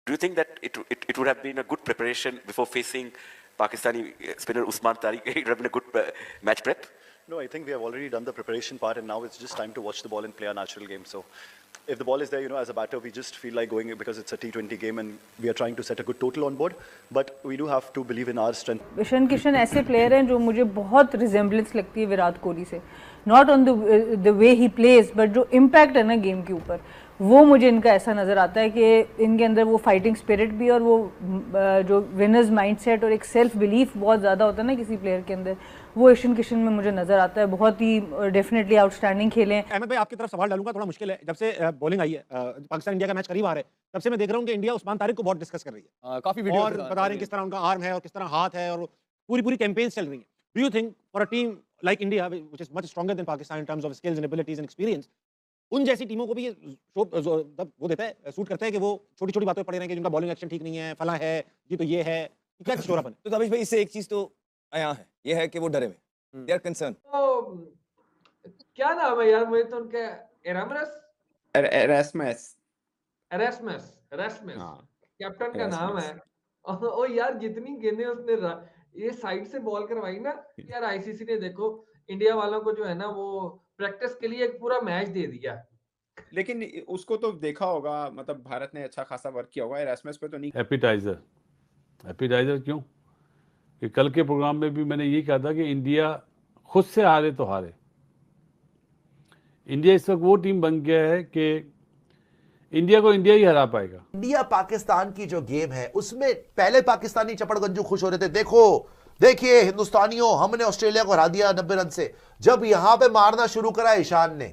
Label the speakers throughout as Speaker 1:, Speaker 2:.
Speaker 1: Do you think that it would have been a good preparation before facing Pakistani spinner Usman Tariq? It would have been a good match prep?
Speaker 2: No, I think we have already done the preparation part, and now it's just time to watch the ball and play our natural game. So if the ball is there, as a batter, we just feel like going because it's a T20 game and we are trying to set a good total on board. But we do have to believe in our strength.
Speaker 3: Ishan Kishan ऐसे player हैं जो मुझे बहुत resemblance लगती है विराट कोहली से, not on the way he plays but जो impact है ना गेम के ऊपर, वो मुझे इनका ऐसा नज़र आता है कि इनके अंदर वो फाइटिंग स्पिरिट भी और वो जो विनर्स माइंडसेट और एक सेल्फ बिलीफ बहुत ज़्यादा होता है ना किसी प्लेयर के अंदर, वो ईशान किशन में मुझे नज़र आता है। बहुत ही डेफिनेटली आउटस्टैंडिंग खेले हैं।
Speaker 4: अहमद भाई, आपकी तरफ सवाल डालूंगा, थोड़ा मुश्किल है। जब से बॉलिंग आई है, पाकिस्तान इंडिया का मैच करीब आ रहा है, तब से मैं देख रहा हूँ कि इंडिया उस्मान तारिक को बहुत डिस्कस कर रही है, काफी वीडियो और बता रहे हैं किस तरह उनका आर्म है और किस तरह हाथ है, और पूरी कैंपेन्स चल रही है। Do you think for a team like India which is much stronger than Pakistan in terms of skills and abilities and experience, उन जैसी टीमों को भी ये वो देता है, सूट करता है कि वो छोटी छोटी बातों पर पड़े रहें कि जिनका बॉलिंग एक्शन ठीक नहीं है, फला है, ये तो ये है, क्या चोरापन?
Speaker 5: तो तबिश भाई, इससे एक चीज तो आया है, ये है कि वो डरे हुए, दे आर कंसर्न।
Speaker 6: क्या नाम है यार, मुझे तो उनका एरास्मस कैप्टन का नाम है। ओ यार, जितनी गेंदें उसने ये साइड से बॉल करवाई ना यार, आईसीसी ने देखो इंडिया वालों को जो है ना वो प्रैक्टिस के लिए एक पूरा मैच दे दिया।
Speaker 7: लेकिन उसको तो देखा होगा, मतलब भारत ने अच्छा खासा वर्क किया होगा, एरास्मस पे तो नहीं।
Speaker 8: एपिटाइजर क्यों? कि कल के प्रोग्राम में भी मैंने ये कहा था कि इंडिया खुद से हारे तो हारे। इंडिया इस वक्त वो टीम बन गया है कि इंडिया को इंडिया ही हरा पाएगा।
Speaker 9: इंडिया पाकिस्तान की जो गेम है उसमें पहले पाकिस्तानी चपड़गंजू खुश हो रहे थे, देखिए हिंदुस्तानियों, हमने ऑस्ट्रेलिया को हरा दिया 90 रन से। जब यहां पे मारना शुरू करा ईशान ने,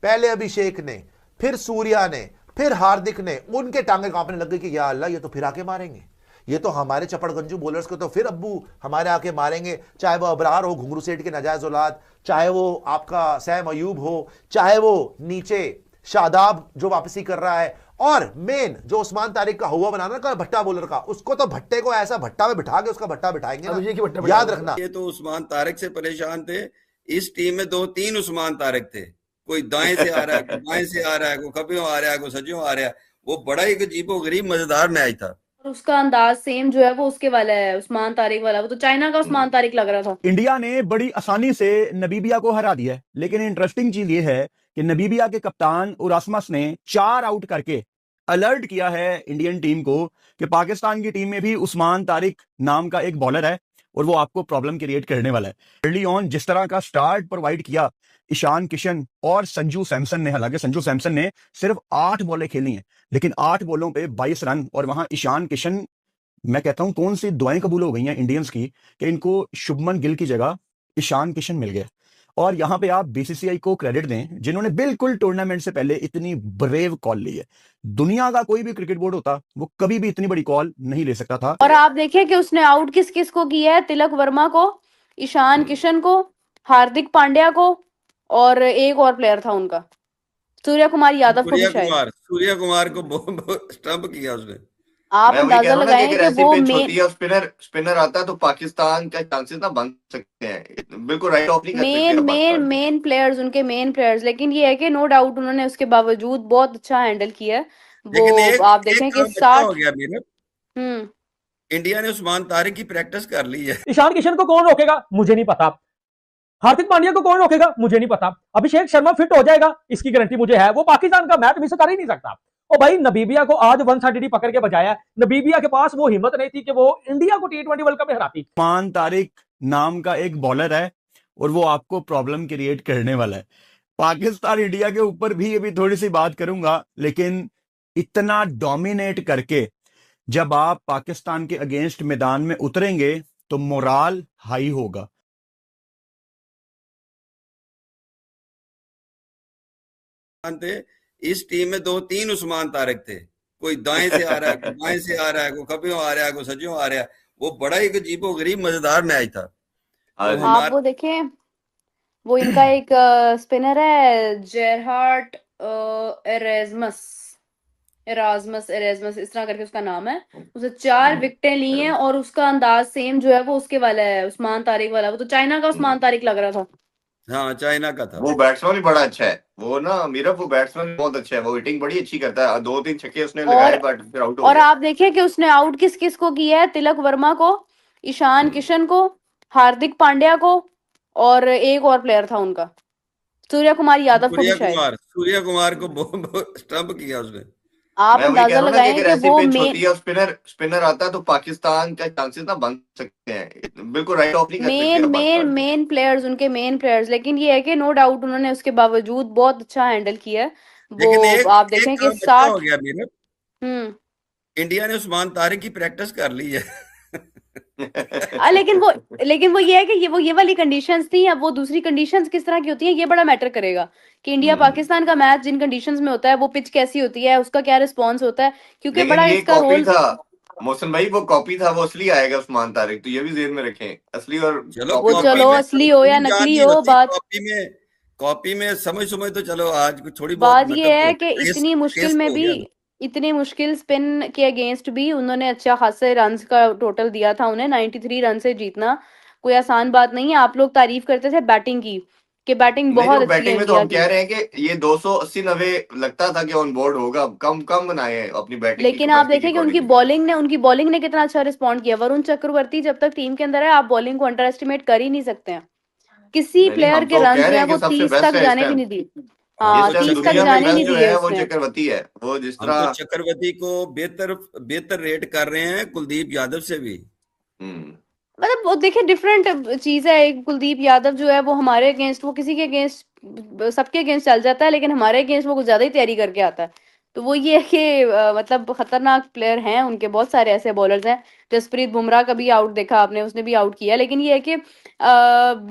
Speaker 9: पहले अभिषेक ने, फिर सूर्या ने, फिर हार्दिक ने, उनके टांगे कांपने लग गई कि या अल्लाह, ये तो फिर आके मारेंगे, ये तो हमारे चपड़गंजू बॉलर्स को तो फिर अब्बू हमारे आके मारेंगे। चाहे वो अबरार हो, घुंगरू सेठ के नाजायज औलाद, चाहे वो आपका सैम अयूब हो, चाहे वो नीचे शादाब जो वापसी कर रहा है, और मेन जो उस्मान तारिक का हुआ बनाना का भट्टा बॉलर का, उसको तो भट्टे को ऐसा भट्टा में बिठा के उसका भट्टा बिठाएंगे ना, याद रखना।
Speaker 10: ये तो उस्मान तारिक से परेशान थे। इस टीम में 2-3 उस्मान तारिक थे, कोई दाएं से आ रहा है, कोई बाएं से आ रहा है, कोई खब्बे आ रहा है, कोई सज्जों आ रहा है। वो बड़ा ही अजीबो गरीब मजेदार मैच था।
Speaker 11: उसका अंदाज सेम जो है वो उसके वाला है, उस्मान तारिक वाला। वो तो चाइना का उस्मान तारिक लग रहा था।
Speaker 12: इंडिया ने बड़ी आसानी से नबीबिया को हरा दिया है, लेकिन इंटरेस्टिंग चीज ये है कि नबीबिया के कप्तान उरास्मस ने 4 आउट करके अलर्ट किया है इंडियन टीम को कि पाकिस्तान की टीम में भी उस्मान तारिक नाम का एक बॉलर है और वो आपको प्रॉब्लम क्रिएट करने वाला है। अर्ली ऑन जिस तरह का स्टार्ट प्रोवाइड किया ईशान किशन और संजू सैमसन ने, हालांकि संजू सैमसन ने सिर्फ 8 बॉलें खेली हैं, लेकिन 8 बॉलों पे 22 रन, और वहां ईशान किशन, मैं कहता हूं कौन सी दुआएं कबूल हो गई हैं इंडियंस की कि इनको शुभमन गिल की जगह ईशान किशन मिल गया। और यहां पे आप बीसीसीआई को क्रेडिट दें जिन्होंने बिल्कुल टूर्नामेंट से पहले इतनी ब्रेव कॉल ली है। दुनिया का कोई भी क्रिकेट बोर्ड होता वो कभी भी इतनी बड़ी कॉल नहीं ले सकता था।
Speaker 11: और आप देखिए कि उसने आउट किस किस को किया है, तिलक वर्मा को, ईशान किशन को, हार्दिक पांड्या को, और एक और प्लेयर था उनका, सूर्य कुमार यादव को भी शायद।
Speaker 10: सूर्य कुमार को स्टंप किया उसने।
Speaker 11: आप अंदाजा लगाएं कि वो
Speaker 13: स्पिनर आता है तो पाकिस्तान का चांसेस ना बन सकते हैं। बिल्कुल राइट ऑफ नहीं करते
Speaker 11: मेन प्लेयर्स, उनके मेन प्लेयर्स। लेकिन ये है कि नो डाउट उन्होंने उसके बावजूद बहुत अच्छा हैंडल किया है। वो आप देखें कि 60
Speaker 10: इंडिया ने उस्मान तारिक की प्रैक्टिस कर ली है।
Speaker 4: ईशान किशन को कौन रोकेगा मुझे नहीं पता, हार्दिक पांड्या को कौन रोकेगा मुझे नहीं पता, अभिषेक शर्मा फिट हो जाएगा इसकी गारंटी मुझे है। वो पाकिस्तान का मैच मिस कर ही नहीं सकता। और भाई नबीबिया को आज 130 पकड़ के बजाया। नबीबिया के पास वो हिम्मत नहीं थी कि वो इंडिया को T20 वर्ल्ड कप में हराती।
Speaker 12: उस्मान तारिक नाम का एक बॉलर है और वो आपको प्रॉब्लम क्रिएट करने वाला है। पाकिस्तान इंडिया के ऊपर भी अभी थोड़ी सी बात करूंगा, लेकिन इतना डोमिनेट करके जब आप पाकिस्तान के अगेंस्ट मैदान में उतरेंगे तो मोराल हाई होगा।
Speaker 10: इस टीम में 2-3 उस्मान तारिक थे, कोई दाएं से आ रहा है, कोई बाएं से आ रहा है, कोई खब्बे आ रहा है, कोई सज्जों आ रहा है। वो बड़ा ही अजीबो गरीब मजेदार मैच था।
Speaker 11: आप वो देखें, वो इनका एक स्पिनर है जेरहार्ट एरास्मस इस तरह करके उसका नाम है। उसने 4 विकेटें ली हैं और उसका अंदाज सेम जो है वो उसके वाला है, उस्मान तारिक वाला। वो तो चाइना का उस्मान तारिक लग रहा था।
Speaker 10: हाँ चाइना का था।
Speaker 13: वो बैट्समैन भी बड़ा अच्छा है वो ना मीरा, वो बैट्समैन बहुत अच्छा है, वो हिटिंग बड़ी अच्छी करता है, 2-3 छक्के उसने लगाए बट फिर आउट हो
Speaker 11: और
Speaker 13: गया।
Speaker 11: आप देखिए कि उसने आउट किस किस को किया है, तिलक वर्मा को, ईशान किशन को, हार्दिक पांड्या को, और एक और प्लेयर था उनका, सूर्य कुमार यादव को भी शायद।
Speaker 10: सूर्य कुमार को स्टंप किया उसने।
Speaker 11: आप
Speaker 13: मैं वही कह
Speaker 11: अंदाजा
Speaker 13: रहा हूँ ना कि
Speaker 11: लगाएं
Speaker 13: अगर
Speaker 11: कि
Speaker 13: ऐसी
Speaker 11: वो
Speaker 13: पिच
Speaker 11: मेन,
Speaker 13: होती है और स्पिनर आता है तो पाकिस्तान का चांसेस ना बन सकते हैं, बिल्कुल राइट ऑफ नहीं कर सकती
Speaker 11: मेन
Speaker 13: है
Speaker 11: मेन
Speaker 13: पाकिस्तान।
Speaker 11: मेन प्लेयर्स, उनके मेन प्लेयर्स, लेकिन ये है कि नो डाउट उन्होंने उसके बावजूद बहुत अच्छा हैंडल किया है।
Speaker 10: लेकिन
Speaker 11: वो आप
Speaker 10: एक
Speaker 11: देखें कि
Speaker 10: काम अच्छा हो
Speaker 11: 60।
Speaker 10: गया मीरा, इंडिया ने उस्मान तारिक की प्रैक्टिस कर ली है।
Speaker 11: लेकिन वो ये है कि ये वाली कंडीशंस थी, अब वो दूसरी कंडीशंस किस तरह की होती हैं ये बड़ा मैटर करेगा कि इंडिया पाकिस्तान का मैच जिन कंडीशंस में होता है वो पिच कैसी होती है, उसका क्या रिस्पॉन्स होता है, क्योंकि
Speaker 13: लेकिन
Speaker 11: बड़ा
Speaker 13: ये
Speaker 11: इसका
Speaker 13: कॉपी
Speaker 11: रोल।
Speaker 13: था मोहसिन भाई, वो कॉपी था, वो असली आएगा उस्मान तारिक, तो ये भी जेहन में रखें, असली और
Speaker 10: चलो
Speaker 11: वो
Speaker 10: कॉपी
Speaker 11: चलो
Speaker 10: में
Speaker 11: असली हो या
Speaker 10: पूरी जान
Speaker 11: नकली
Speaker 10: नहीं
Speaker 11: हो,
Speaker 10: होती
Speaker 11: बात
Speaker 10: कॉपी में समझ तो चलो आज थोड़ी बहुत
Speaker 11: बात ये
Speaker 10: मतलब
Speaker 11: है
Speaker 10: तो
Speaker 11: कि
Speaker 10: केस
Speaker 11: इतनी मुश्किल
Speaker 10: केस
Speaker 11: में
Speaker 10: तो हो
Speaker 11: भी,
Speaker 10: गया ना।
Speaker 11: इतनी मुश्किल स्पिन के अगेंस्ट भी उन्होंने अच्छा खासे रन्स का टोटल दिया था उन्हें, 93 रन से जीतना कोई आसान बात नहीं है। आप लोग तारीफ करते थे बैटिंग की कि बैटिंग
Speaker 13: नहीं,
Speaker 11: बहुत
Speaker 13: वो
Speaker 11: अच्छी है
Speaker 13: बैटिंग में तो
Speaker 11: इंडिया
Speaker 13: हम
Speaker 11: की,
Speaker 13: कह रहे हैं कि ये 280-90 लगता था कि ऑन बोर्ड होगा, कम कम बनाए हैं अपनी बैटिंग की
Speaker 11: लेकिन आप
Speaker 13: कैपेसिटी के
Speaker 11: देखें कि उनकी बॉलिंग ने कितना अच्छा रिस्पॉन्ड किया। वरुण चक्रवर्ती जब तक टीम के अंदर है आप बॉलिंग को अंडर एस्टिमेट कर ही नहीं सकते हैं। किसी
Speaker 13: नहीं
Speaker 11: प्लेयर
Speaker 13: हम
Speaker 11: के
Speaker 13: तो
Speaker 11: रन
Speaker 13: कह
Speaker 11: जो
Speaker 13: रहे
Speaker 11: है
Speaker 13: हैं
Speaker 11: वो
Speaker 13: कि सबसे
Speaker 11: 30
Speaker 13: बेस्ट
Speaker 11: तक
Speaker 13: है इस
Speaker 11: जाने भी
Speaker 13: टाइम।
Speaker 11: नहीं दी।
Speaker 13: इस
Speaker 11: हाँ,
Speaker 13: टाइम
Speaker 11: 30 तक
Speaker 13: दुनिया में
Speaker 11: जाने नहीं
Speaker 13: बेस्ट जो
Speaker 11: दिए
Speaker 13: है वो
Speaker 11: उसने।
Speaker 13: चक्रवर्ती है, वो जिस
Speaker 10: हम तो
Speaker 13: तरह
Speaker 10: चक्रवर्ती को बेहतर रेट कर रहे हैं कुलदीप यादव से भी।
Speaker 11: मतलब वो देखिए डिफरेंट चीज है। एक कुलदीप यादव जो है वो हमारे अगेंस्ट, वो किसी के अगेंस्ट, सबके अगेंस्ट चल जाता है, लेकिन हमारे अगेंस्ट वो कुछ ज्यादा ही तैयारी करके आता है। तो वो ये है कि मतलब खतरनाक प्लेयर हैं उनके, बहुत सारे ऐसे बॉलर्स हैं। जसप्रीत बुमराह का भी आउट देखा आपने, उसने भी आउट किया, लेकिन ये है कि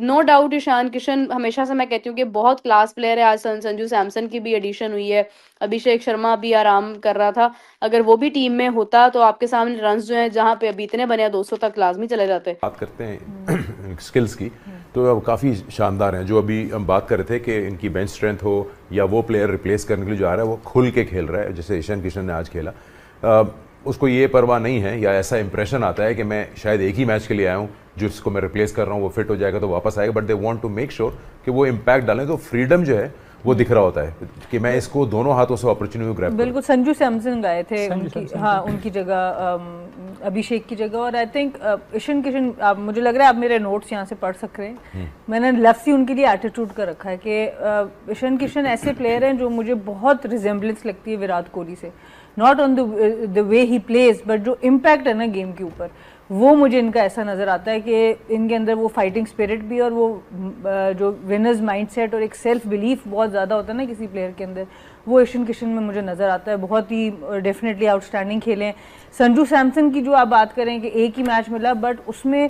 Speaker 11: नो डाउट ईशान किशन, हमेशा से मैं कहती हूँ कि बहुत क्लास प्लेयर है। आज संजू सैमसन की भी एडिशन हुई है, अभिषेक शर्मा भी आराम कर रहा था, अगर वो भी टीम में होता तो आपके सामने रन्स जो हैं जहाँ पे अभी इतने बने 200 तक लाजमी चले जाते।
Speaker 14: बात करते हैं स्किल्स की तो काफ़ी शानदार हैं। जो अभी हम बात कर रहे थे कि इनकी बेंच स्ट्रेंथ हो या वो प्लेयर रिप्लेस करने के लिए जो आ रहा है वो खुल के खेल रहा है, जैसे ईशान किशन ने आज खेला। उसको ये परवाह नहीं है या ऐसा इंप्रेशन आता है कि मैं शायद एक ही मैच के लिए आया हूँ, जिसको मैं रिप्लेस कर रहा हूँ वो फिट हो जाएगा तो वापस आएगा, but they want to make sure कि वो इम्पैक्ट डालें। तो फ्रीडम जो है वो दिख रहा होता है कि मैं इसको दोनों हाथों से अपॉर्चुनिटी ग्रैब करूं।
Speaker 3: बिल्कुल, संजू सैमसन गए थे उनकी जगह, अभिषेक की जगह। और आई थिंक ईशान किशन, मुझे लग रहा है आप मेरे नोट्स यहाँ से पढ़ सक रहे हैं, मैंने लफ्ज़ी उनके लिए एटीट्यूड का रखा है कि ईशान किशन ऐसे प्लेयर हैं जो मुझे बहुत रिजेम्बलेंस लगती है विराट कोहली से, not on the way he plays but जो इम्पैक्ट है ना गेम के ऊपर, वो मुझे इनका ऐसा नज़र आता है कि इनके अंदर वो फाइटिंग स्पिरिट भी और वो जो विनर्स माइंडसेट और एक सेल्फ बिलीफ बहुत ज़्यादा होता है ना किसी प्लेयर के अंदर, वो ईशान किशन में मुझे नज़र आता है। बहुत ही डेफिनेटली आउटस्टैंडिंग खेले। संजू सैमसन की जो आप बात करें कि एक ही मैच मिला, बट उसमें